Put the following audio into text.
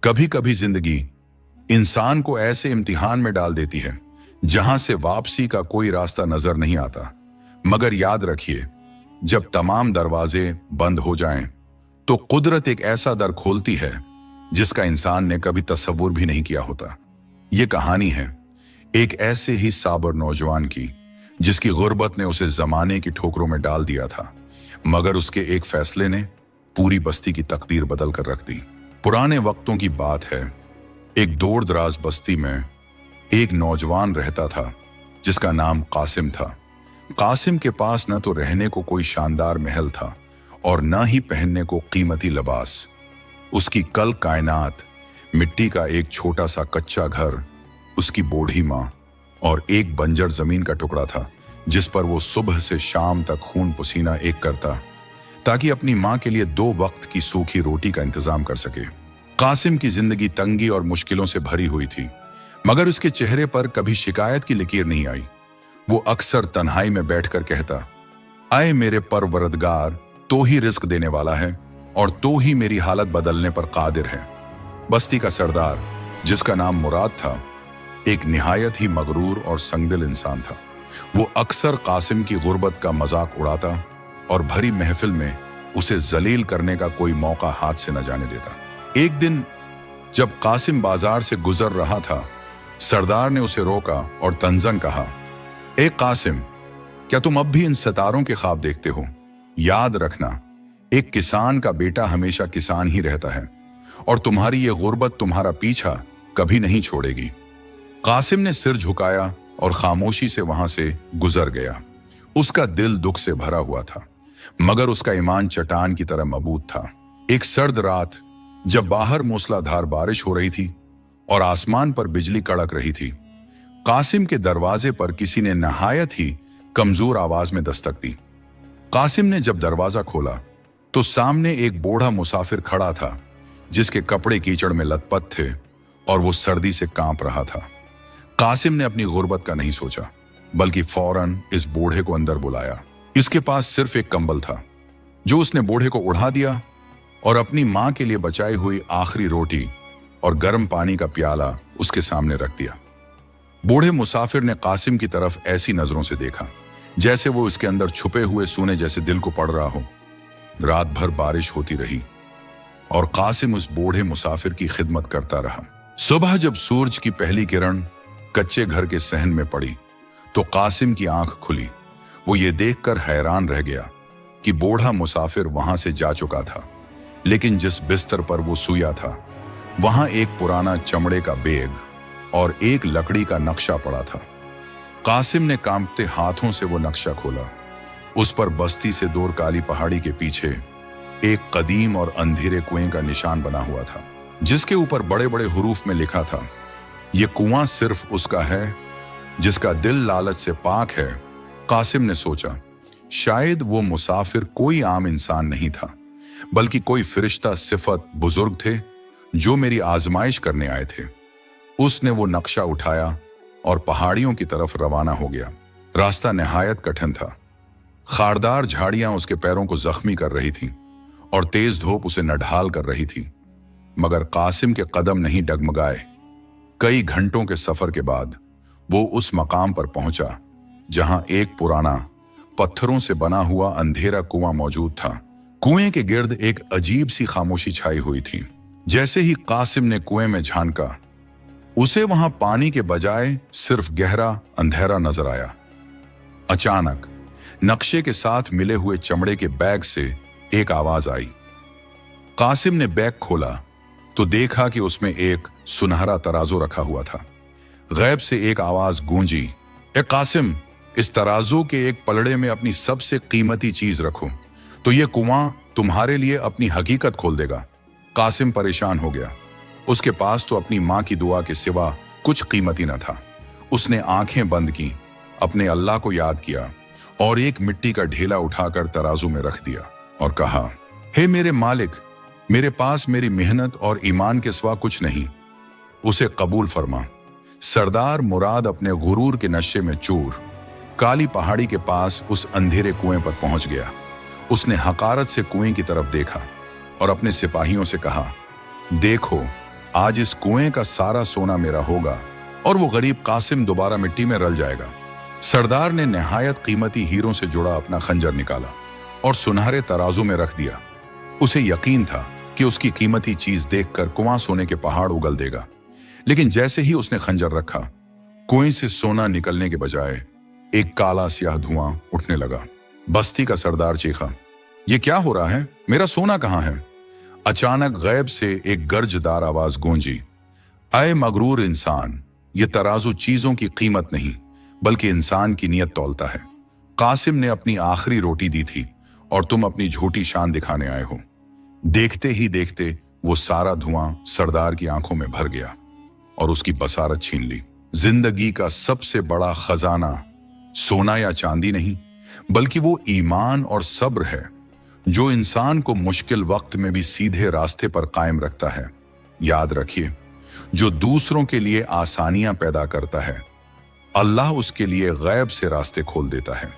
कभी कभी जिंदगी इंसान को ऐसे इम्तिहान में डाल देती है जहां से वापसी का कोई रास्ता नजर नहीं आता। मगर याद रखिए, जब तमाम दरवाजे बंद हो जाएं, तो कुदरत एक ऐसा दर खोलती है जिसका इंसान ने कभी तसव्वुर भी नहीं किया होता। ये कहानी है एक ऐसे ही साबर नौजवान की जिसकी गुर्बत ने उसे जमाने की ठोकरों में डाल दिया था, मगर उसके एक फैसले ने पूरी बस्ती की तकदीर बदल कर रख दी। पुराने वक्तों की बात है, एक दूर दराज बस्ती में एक नौजवान रहता था जिसका नाम कासिम था। कासिम के पास न तो रहने को कोई शानदार महल था और न ही पहनने को कीमती लिबास। उसकी कल कायनात मिट्टी का एक छोटा सा कच्चा घर, उसकी बूढ़ी माँ और एक बंजर जमीन का टुकड़ा था जिस पर वो सुबह से शाम तक खून पसीना एक करता ताकि अपनी माँ के लिए 2 वक्त की सूखी रोटी का इंतजाम कर सके। कासिम की जिंदगी तंगी और मुश्किलों से भरी हुई थी, मगर उसके चेहरे पर कभी शिकायत की लकीर नहीं आई। वो अक्सर तन्हाई में बैठकर कहता, आए मेरे परवरदगार, तो ही रिस्क देने वाला है और तो ही मेरी हालत बदलने पर कादिर है। बस्ती का सरदार, जिसका नाम मुराद था, एक निहायत ही मगरूर और संगदिल इंसान था। वो अक्सर कासिम की गुर्बत का मजाक उड़ाता और भरी महफिल में उसे जलील करने का कोई मौका हाथ से न जाने देता। एक दिन जब कासिम बाजार से गुजर रहा था, सरदार ने उसे रोका और तंजन कहा, ए कासिम, क्या तुम अब भी इन सितारों के ख्वाब देखते हो? याद रखना, एक किसान का बेटा हमेशा किसान ही रहता है और तुम्हारी ये गुर्बत तुम्हारा पीछा कभी नहीं छोड़ेगी। कासिम ने सिर झुकाया और खामोशी से वहां से गुजर गया। उसका दिल दुख से भरा हुआ था, मगर उसका ईमान चट्टान की तरह मजबूत था। एक सर्द रात जब बाहर मूसलाधार बारिश हो रही थी और आसमान पर बिजली कड़क रही थी, कासिम के दरवाजे पर किसी ने नहायत ही कमजोर आवाज में दस्तक दी। कासिम ने जब दरवाजा खोला तो सामने एक बूढ़ा मुसाफिर खड़ा था जिसके कपड़े कीचड़ में लथपथ थे और वो सर्दी से कांप रहा था। कासिम ने अपनी गुर्बत का नहीं सोचा, बल्कि फौरन इस बूढ़े को अंदर बुलाया। इसके पास सिर्फ एक कंबल था जो उसने बूढ़े को उड़ा दिया और अपनी मां के लिए बचाई हुई आखिरी रोटी और गर्म पानी का प्याला उसके सामने रख दिया। बूढ़े मुसाफिर ने कासिम की तरफ ऐसी नजरों से देखा जैसे वो इसके अंदर छुपे हुए सोने जैसे दिल को पड़ रहा हो। रात भर बारिश होती रही और कासिम उस बूढ़े मुसाफिर की खिदमत करता रहा। सुबह जब सूरज की पहली किरण कच्चे घर के सहन में पड़ी तो कासिम की आंख खुली। वो ये देखकर हैरान रह गया कि बूढ़ा मुसाफिर वहां से जा चुका था, लेकिन जिस बिस्तर पर वो सोया था वहां एक पुराना चमड़े का बैग और एक लकड़ी का नक्शा पड़ा था। कासिम ने कांपते हाथों से वो नक्शा खोला। उस पर बस्ती से दूर काली पहाड़ी के पीछे एक कदीम और अंधेरे कुएं का निशान बना हुआ था, जिसके ऊपर बड़े बड़े हुरूफ में लिखा था, ये कुआं सिर्फ उसका है जिसका दिल लालच से पाक है। कासिम ने सोचा, शायद वो मुसाफिर कोई आम इंसान नहीं था, बल्कि कोई फरिश्ता सिफत बुजुर्ग थे जो मेरी आजमाइश करने आए थे। उसने वो नक्शा उठाया और पहाड़ियों की तरफ रवाना हो गया। रास्ता निहायत कठिन था। खारदार झाड़ियां उसके पैरों को जख्मी कर रही थीं और तेज धूप उसे नढाल कर रही थी, मगर कासिम के कदम नहीं डगमगाए। कई घंटों के सफर के बाद वो उस मकाम पर पहुंचा जहां एक पुराना पत्थरों से बना हुआ अंधेरा कुआं मौजूद था। कुएं के गिर्द एक अजीब सी खामोशी छाई हुई थी। जैसे ही कासिम ने कुएं में झांका, उसे वहां पानी के बजाय सिर्फ गहरा अंधेरा नजर आया। अचानक नक्शे के साथ मिले हुए चमड़े के बैग से एक आवाज आई। कासिम ने बैग खोला तो देखा कि उसमें एक सुनहरा तराजू रखा हुआ था। गैब से एक आवाज गूंजी, ए कासिम, इस तराजू के एक पलड़े में अपनी सबसे कीमती चीज रखो तो ये कुआं तुम्हारे लिए अपनी हकीकत खोल देगा। कासिम परेशान हो गया। उसके पास तो अपनी मां की दुआ के सिवा कुछ कीमती न था। उसने आंखें बंद की, अपने अल्लाह को याद किया और एक मिट्टी का ढेला उठाकर तराजू में रख दिया और कहा, हे मेरे मालिक, मेरे पास मेरी मेहनत और ईमान के सिवा कुछ नहीं, उसे कबूल फरमा। सरदार मुराद अपने गुरूर के नशे में चूर काली पहाड़ी के पास उस अंधेरे कुएं पर पहुंच गया। उसने हकारत से कुएं की तरफ देखा और अपने सिपाहियों से कहा, देखो, आज इस कुएं का सारा सोना मेरा होगा और वो गरीब कासिम दोबारा मिट्टी में रल जाएगा। सरदार ने निहायत कीमती हीरों से जुड़ा अपना खंजर निकाला और सुनहरे तराजू में रख दिया। उसे यकीन था कि उसकी कीमती चीज देखकर कुआं सोने के पहाड़ उगल देगा। लेकिन जैसे ही उसने खंजर रखा, कुएं से सोना निकलने के बजाय एक काला स्याह धुआं उठने लगा। बस्ती का सरदार चीखा, ये क्या हो रहा है? मेरा सोना कहां है? अचानक गैब से एक गर्जदार आवाज गूंजी, अय मगरूर इंसान, ये तराजू चीजों की कीमत नहीं बल्कि इंसान की नीयत तौलता है। कासिम ने अपनी आखिरी रोटी दी थी और तुम अपनी झूठी शान दिखाने आए हो। देखते ही देखते वो सारा धुआं सरदार की आंखों में भर गया और उसकी बसारत छीन ली। जिंदगी का सबसे बड़ा खजाना सोना या चांदी नहीं बल्कि वो ईमान और सब्र है जो इंसान को मुश्किल वक्त में भी सीधे रास्ते पर कायम रखता है। याद रखिए, जो दूसरों के लिए आसानियां पैदा करता है, अल्लाह उसके लिए गैब से रास्ते खोल देता है।